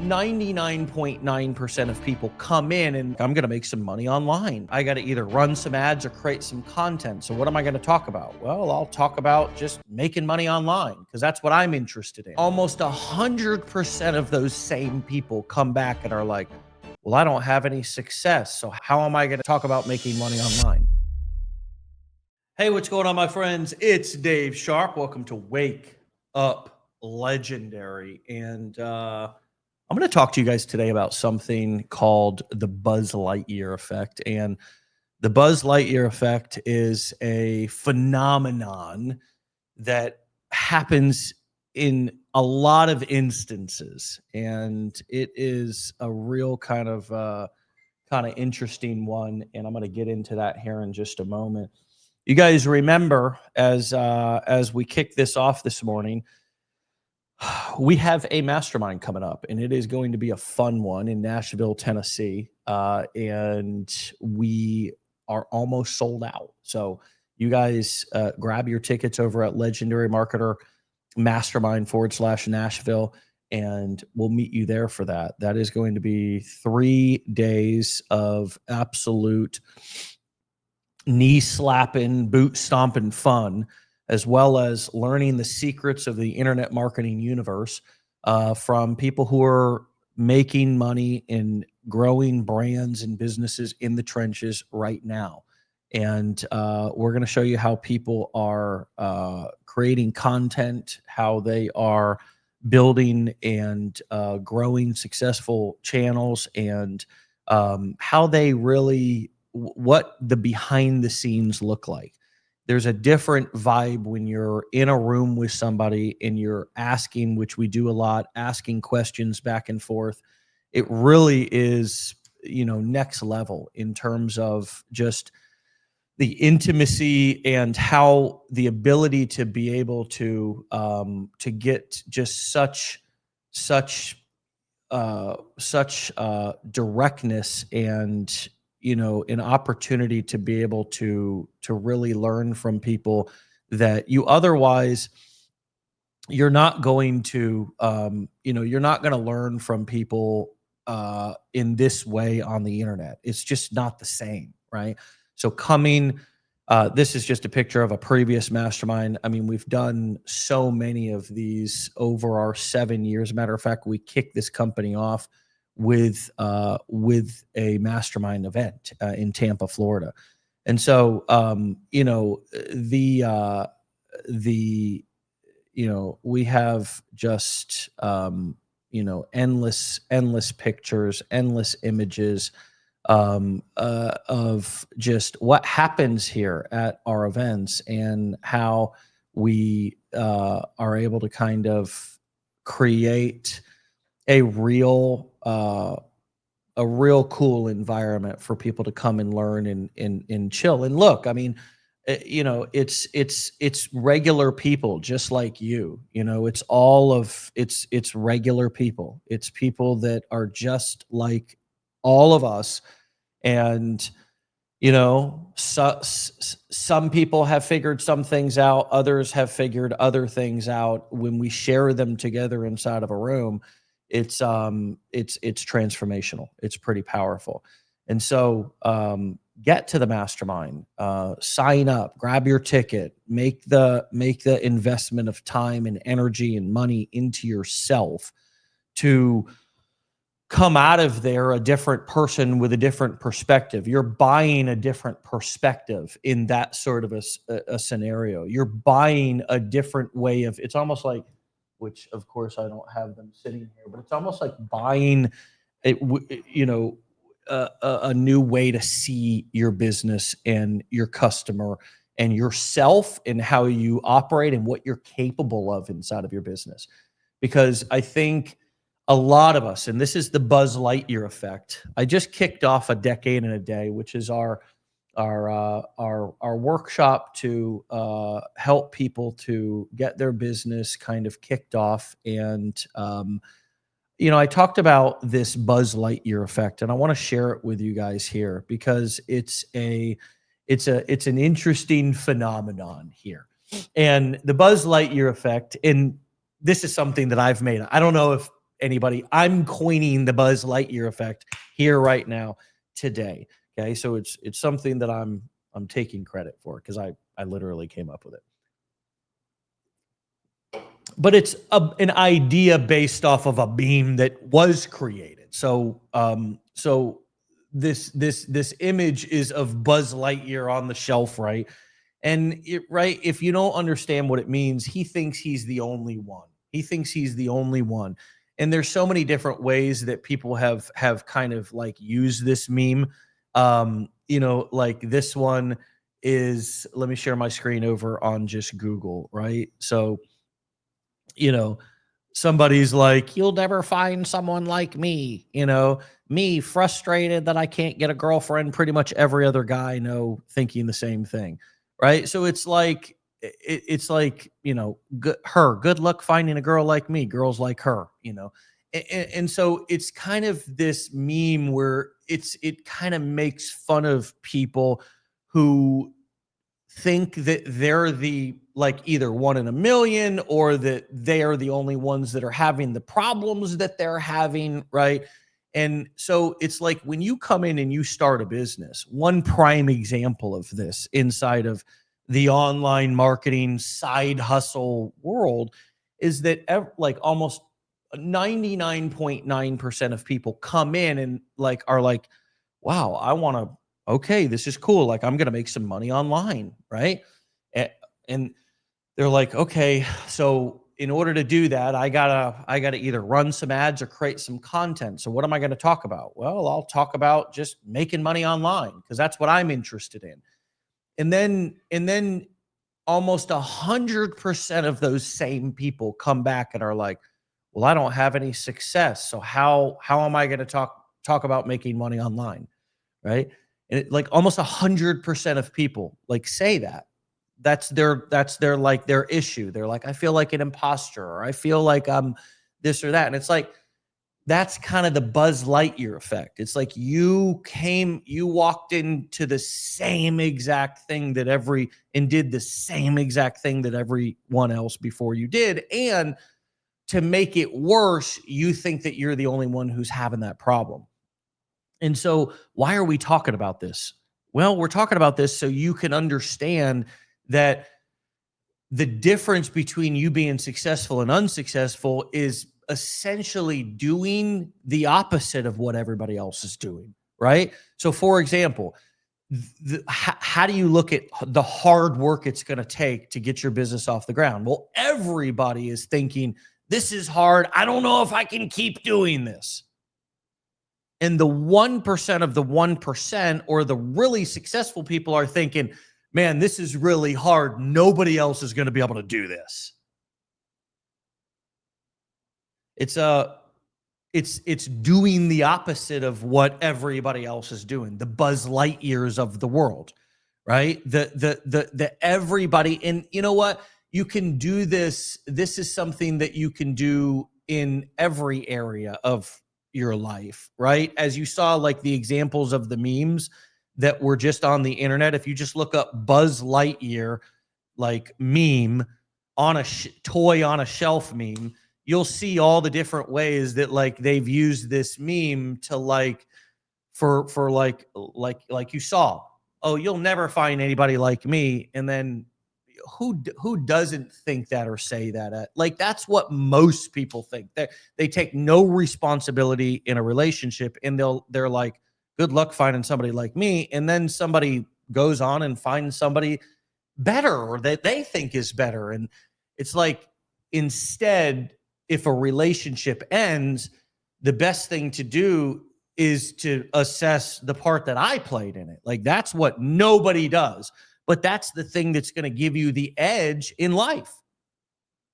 99.9% of people come in and I'm going to make some money online. I got to either run some ads or create some content. So what am I going to talk about? Well, I'll talk about just making money online because that's what I'm interested in. Almost 100% of those same people come back and are like, well, I don't have any success. So how am I going to talk about making money online? Hey, what's going on, my friends? It's Dave Sharpe. Welcome to Wake Up Legendary. And I'm going to talk to you guys today about something called the Buzz Lightyear Effect. And the Buzz Lightyear Effect is a phenomenon that happens in a lot of instances. And it is a real kind of interesting one. And I'm going to get into that here in just a moment. You guys remember as we kick this off this morning, we have a mastermind coming up, and it is going to be a fun one in Nashville, Tennessee, and we are almost sold out. So you guys grab your tickets over at Legendary Marketer Mastermind /Nashville, and we'll meet you there for that. That is going to be 3 days of absolute knee slapping, boot stomping fun, as well as learning the secrets of the internet marketing universe from people who are making money and growing brands and businesses in the trenches right now. And we're going to show you how people are creating content, how they are building and growing successful channels, and how they really, what the behind the scenes look like. There's a different vibe when you're in a room with somebody and you're asking, which we do a lot, asking questions back and forth. It really is, next level in terms of just the intimacy and how the ability to be able to get just such directness and an opportunity to be able to really learn from people that you otherwise you're not going to you're not going to learn from people in this way on the internet. It's just not the same, right? So this is just a picture of a previous mastermind. I mean, we've done so many of these over our 7 years. Matter of fact, we kicked this company off with a mastermind event in Tampa, Florida. And so, we have just, endless pictures, endless images of just what happens here at our events and how we are able to kind of create a real cool environment for people to come and learn and chill and look. I mean, it's regular people just like you. It's regular people. It's people that are just like all of us. And some people have figured some things out. Others have figured other things out. When we share them together inside of a room, it's transformational. It's pretty powerful. And so get to the mastermind, sign up, grab your ticket, make the investment of time and energy and money into yourself to come out of there a different person with a different perspective. You're buying a different perspective in that sort of a scenario. You're buying a different way of, it's almost like, which of course I don't have them sitting here, but it's almost like buying a new way to see your business and your customer and yourself and how you operate and what you're capable of inside of your business. Because I think a lot of us, and this is the Buzz Lightyear effect. I just kicked off a decade in a day, which is our workshop to help people to get their business kind of kicked off. And I talked about this Buzz Lightyear effect, and I want to share it with you guys here because it's an interesting phenomenon here. And the Buzz Lightyear effect, and this is something that I've made. I don't know anybody. I'm coining the Buzz Lightyear effect here right now today. Okay. So it's something that I'm taking credit for because I literally came up with it. But it's an idea based off of a meme that was created. So this image is of Buzz Lightyear on the shelf, right? And right, if you don't understand what it means, he thinks he's the only one. He thinks he's the only one. And there's so many different ways that people have kind of like used this meme. Like this one is, let me share my screen over on just Google, right? So you know, somebody's like, "You'll never find someone like me," me frustrated that I can't get a girlfriend. Pretty much every other guy I know thinking the same thing, right? So it's like, it's like, good luck finding a girl like me. Girls like her, and so it's kind of this meme where it kind of makes fun of people who think that they're the like either one in a million or that they are the only ones that are having the problems that they're having, right? And so it's like when you come in and you start a business, one prime example of this inside of the online marketing side hustle world is that like almost 99.9% of people come in and like are like, wow, I want to, okay, this is cool. Like I'm going to make some money online, right? And they're like, okay, so in order to do that, I gotta either run some ads or create some content. So what am I going to talk about? Well, I'll talk about just making money online because that's what I'm interested in. And then almost 100% of those same people come back and are like, well, I don't have any success. So how am I going to talk about making money online? Right. And like almost 100% of people like say that. That's their like their issue. They're like, I feel like an imposter, or I feel like I'm this or that. And it's like that's kind of the Buzz Lightyear effect. It's like you walked into the same exact thing and did the same exact thing that everyone else before you did. And to make it worse, you think that you're the only one who's having that problem. And so, why are we talking about this? Well, we're talking about this so you can understand that the difference between you being successful and unsuccessful is essentially doing the opposite of what everybody else is doing, right? So, for example, how do you look at the hard work it's going to take to get your business off the ground? Well, everybody is thinking, this is hard. I don't know if I can keep doing this. And the 1% of the 1% or the really successful people are thinking, man, this is really hard. Nobody else is going to be able to do this. It's doing the opposite of what everybody else is doing. The Buzz Lightyears of the world, right? The everybody. And you know what? You can do this. This is something that you can do in every area of your life, right? As you saw, like the examples of the memes that were just on the internet. If you just look up Buzz Lightyear, like meme on a toy on a shelf meme, you'll see all the different ways that like they've used this meme to like for like you saw. Oh, you'll never find anybody like me, and then who doesn't think that or say that? Like that's what most people think. They take no responsibility in a relationship, and they're like, good luck finding somebody like me. And then somebody goes on and finds somebody better or that they think is better. And it's like, instead, if a relationship ends, the best thing to do is to assess the part that I played in it. Like that's what nobody does. But that's the thing that's going to give you the edge in life.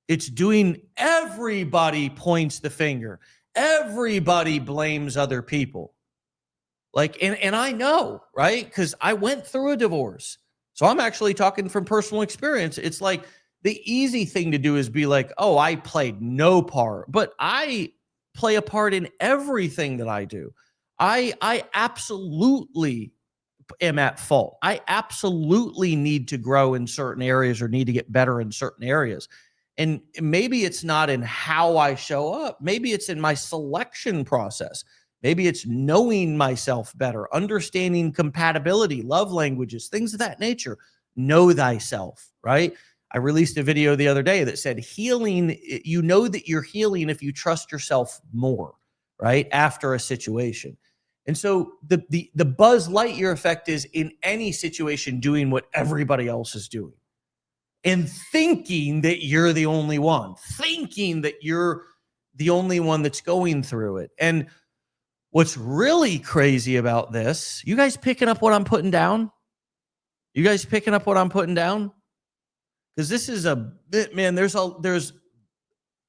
It's doing, everybody points the finger. Everybody blames other people. Like, and I know, right? Because I went through a divorce. So I'm actually talking from personal experience. It's like the easy thing to do is be like, oh, I played no part, but I play a part in everything that I do. I absolutely am at fault. I absolutely need to grow in certain areas or need to get better in certain areas. And maybe it's not in how I show up. Maybe it's in my selection process. Maybe it's knowing myself better, understanding compatibility, love languages, things of that nature. Know thyself, right? I released a video the other day that said healing, you know that you're healing if you trust yourself more, right? After a situation. And so the Buzz Lightyear effect is in any situation doing what everybody else is doing and thinking that you're the only one, thinking that you're the only one that's going through it. And what's really crazy about this, you guys picking up what I'm putting down? You guys picking up what I'm putting down? Because this is a bit, man, and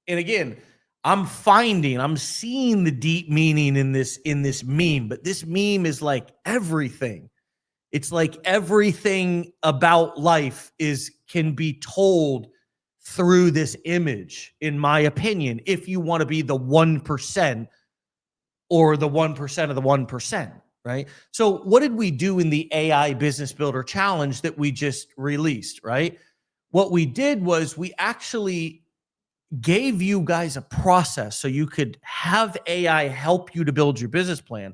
again, I'm seeing the deep meaning in this meme, but this meme is like everything. It's like everything about life can be told through this image, in my opinion, if you want to be the 1% or the 1% of the 1%, right? So what did we do in the AI Business Builder Challenge that we just released, right? What we did was we actually gave you guys a process so you could have AI help you to build your business plan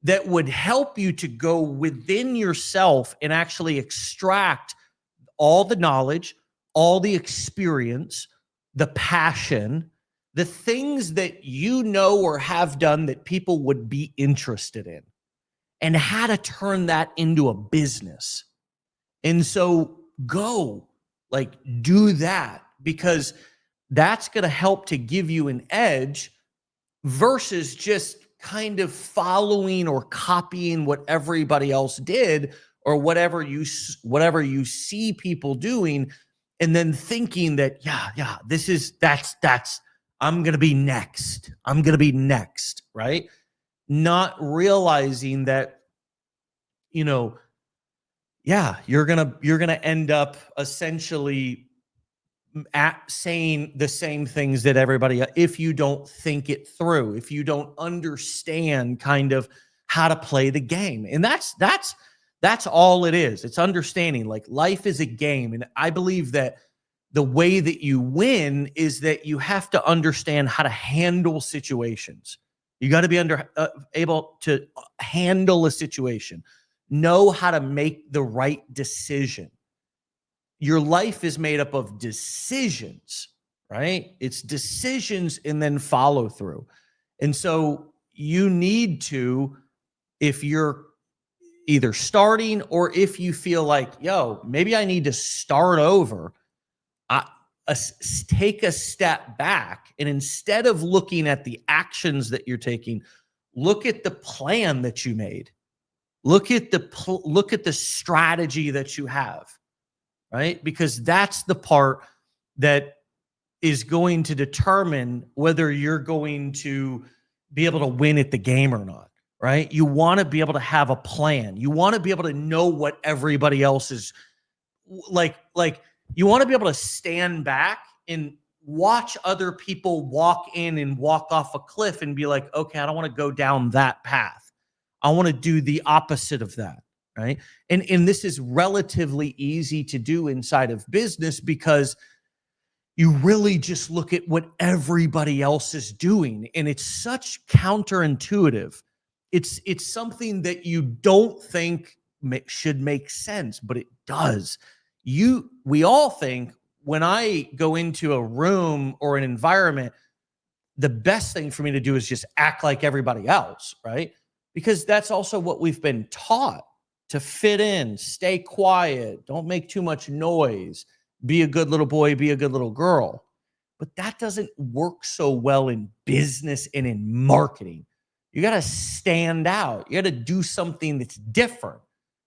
that would help you to go within yourself and actually extract all the knowledge, all the experience, the passion, the things that you know or have done that people would be interested in, and how to turn that into a business. And so go, like, do that, because that's going to help to give you an edge versus just kind of following or copying what everybody else did or whatever you see people doing, and then thinking that that's I'm going to be next. I'm going to be next, right? Not realizing that, you're going to end up essentially saying the same things that everybody, if you don't think it through, if you don't understand kind of how to play the game. And that's all it is. It's understanding, like, life is a game. And I believe that the way that you win is that you have to understand how to handle situations. You got to be able to handle a situation, know how to make the right decision. Your life is made up of decisions, right? It's decisions and then follow through. And so you need to, if you're either starting or if you feel like, maybe I need to start over, take a step back. And instead of looking at the actions that you're taking, look at the plan that you made. Look at the strategy that you have. Right? Because that's the part that is going to determine whether you're going to be able to win at the game or not, right? You want to be able to have a plan. You want to be able to know what everybody else is like you want to be able to stand back and watch other people walk in and walk off a cliff and be like, okay, I don't want to go down that path. I want to do the opposite of that. Right. And this is relatively easy to do inside of business because you really just look at what everybody else is doing. And it's such counterintuitive. It's something that you don't think should make sense, but it does. We all think when I go into a room or an environment, the best thing for me to do is just act like everybody else. Right. Because that's also what we've been taught. To fit in, stay quiet, don't make too much noise, be a good little boy, be a good little girl. But that doesn't work so well in business and in marketing. You got to stand out. You got to do something that's different.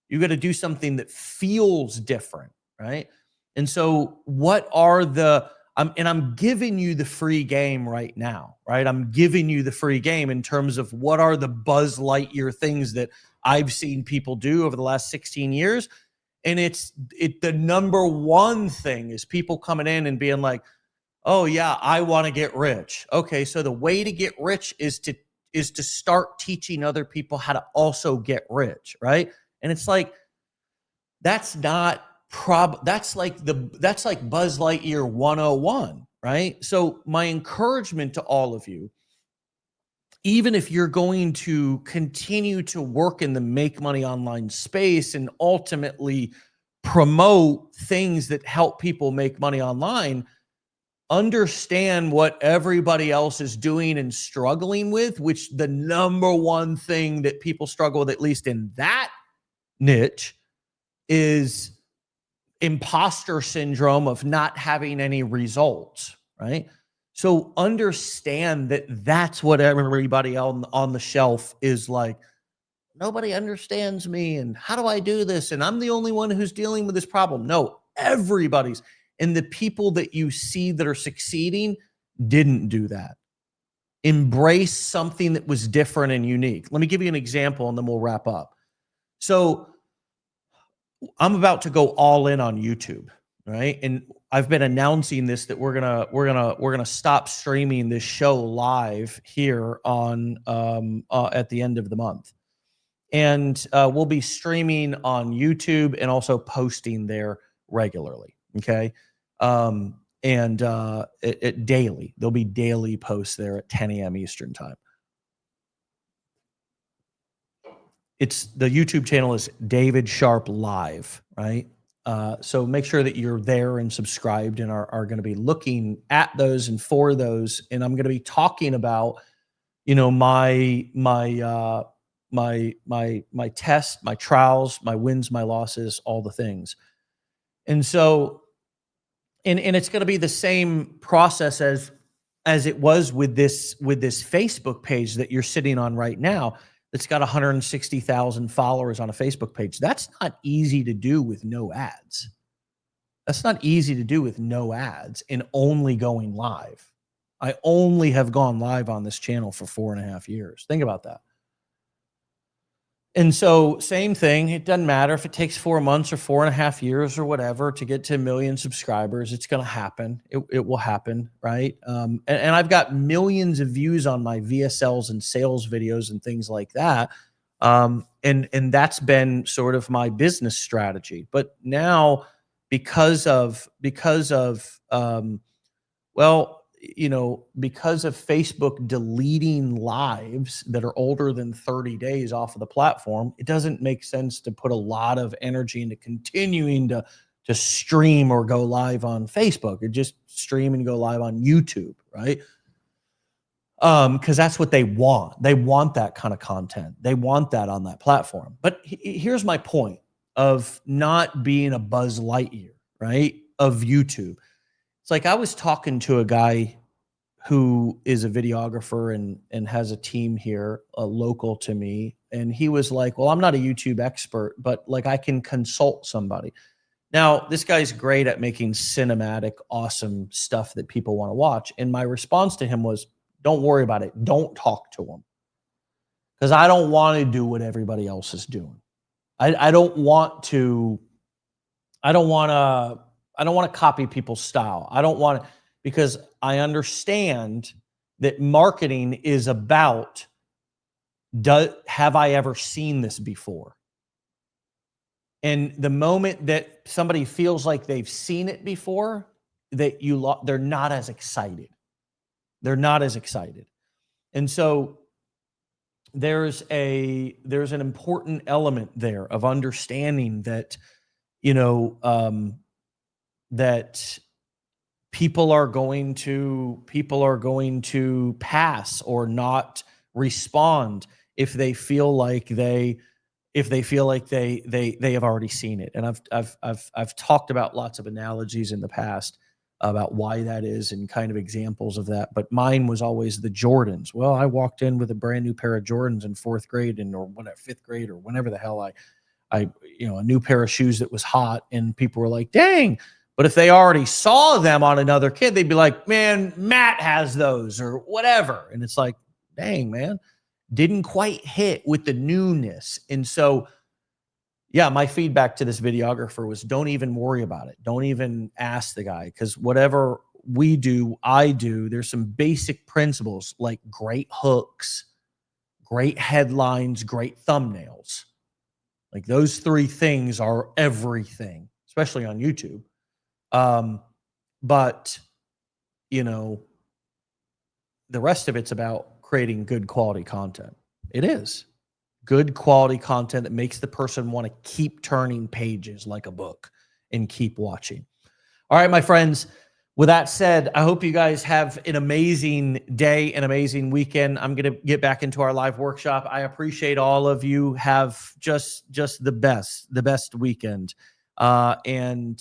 You got to do something that feels different, right? And so I'm giving you the free game right now, right? I'm giving you the free game in terms of what are the Buzz Lightyear things that I've seen people do over the last 16 years. And the number one thing is people coming in and being like, oh yeah, I want to get rich. Okay. So the way to get rich is to start teaching other people how to also get rich. Right. And it's like, that's not that's like Buzz Lightyear 101, right? So my encouragement to all of you, even if you're going to continue to work in the make money online space and ultimately promote things that help people make money online, understand what everybody else is doing and struggling with, which the number one thing that people struggle with, at least in that niche, is imposter syndrome of not having any results, right? So understand that that's what everybody on the shelf is like. Nobody understands me, and how do I do this? And I'm the only one who's dealing with this problem. No, everybody's. And the people that you see that are succeeding didn't do that. Embrace something that was different and unique. Let me give you an example and then we'll wrap up. So I'm about to go all in on YouTube, right? And I've been announcing this, that we're gonna stop streaming this show live here on at the end of the month, and we'll be streaming on YouTube and also posting there regularly. Okay, and it daily. There'll be daily posts there at 10 a.m. Eastern time. It's the YouTube channel is David Sharpe Live, right? So make sure that you're there and subscribed and are going to be looking at those and for those. And I'm going to be talking about, you know, my tests, my trials, my wins, my losses, all the things. And so, and it's going to be the same process as it was with this Facebook page that you're sitting on right now. That's got 160,000 followers on a Facebook page. That's not easy to do with no ads. That's not easy to do with no ads and only going live. I only have gone live on this channel for 4.5 years. Think about that. And so same thing, it doesn't matter if it takes 4 months or 4.5 years or whatever to get to 1 million subscribers. It's going to happen. It will happen, right? And I've got millions of views on my VSLs and sales videos and things like that. And that's been sort of my business strategy. But now because of Facebook deleting lives that are older than 30 days off of the platform, it doesn't make sense to put a lot of energy into continuing to stream or go live on Facebook. Or just stream and go live on YouTube, right? Because that's what they want. They want that kind of content. They want that on that platform. But here's my point of not being a Buzz Lightyear, right, of YouTube. It's like I was talking to a guy who is a videographer and has a team here, local to me. And he was like, well, I'm not a YouTube expert, but like I can consult somebody. Now, this guy's great at making cinematic, awesome stuff that people want to watch. And my response to him was, don't worry about it. Don't talk to him. Because I don't want to do what everybody else is doing. I don't want to copy people's style. I don't want to, because I understand that marketing is about, have I ever seen this before? And the moment that somebody feels like they've seen it before, they're not as excited. They're not as excited. And so there's an important element there of understanding that, that people are going to pass or not respond if they feel like they have already seen it. And I've talked about lots of analogies in the past about why that is and kind of examples of that. But mine was always the Jordans. Well, I walked in with a brand new pair of Jordans in 4th grade or whatever, 5th grade or whenever the hell a new pair of shoes that was hot, and people were like, dang. But if they already saw them on another kid, they'd be like, man, Matt has those or whatever. And it's like, dang, man, didn't quite hit with the newness. And so, yeah, my feedback to this videographer was don't even worry about it. Don't even ask the guy, because whatever we do, I do, there's some basic principles like great hooks, great headlines, great thumbnails. Like those 3 things are everything. especially on YouTube. But, you know, the rest of it's about creating good quality content. It is good quality content that makes the person want to keep turning pages like a book and keep watching. All right, my friends. With that said, I hope you guys have an amazing day, an amazing weekend. I'm going to get back into our live workshop. I appreciate all of you. Have just the best weekend. And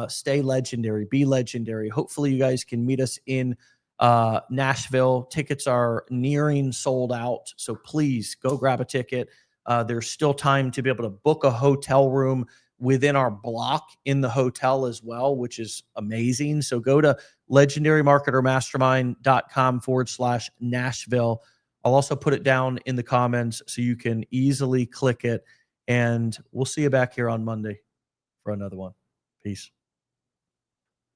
stay legendary, be legendary. Hopefully you guys can meet us in Nashville. Tickets are nearing sold out. So please go grab a ticket. There's still time to be able to book a hotel room within our block in the hotel as well, which is amazing. So go to legendarymarketermastermind.com/Nashville. I'll also put it down in the comments so you can easily click it. And we'll see you back here on Monday for another one. Peace.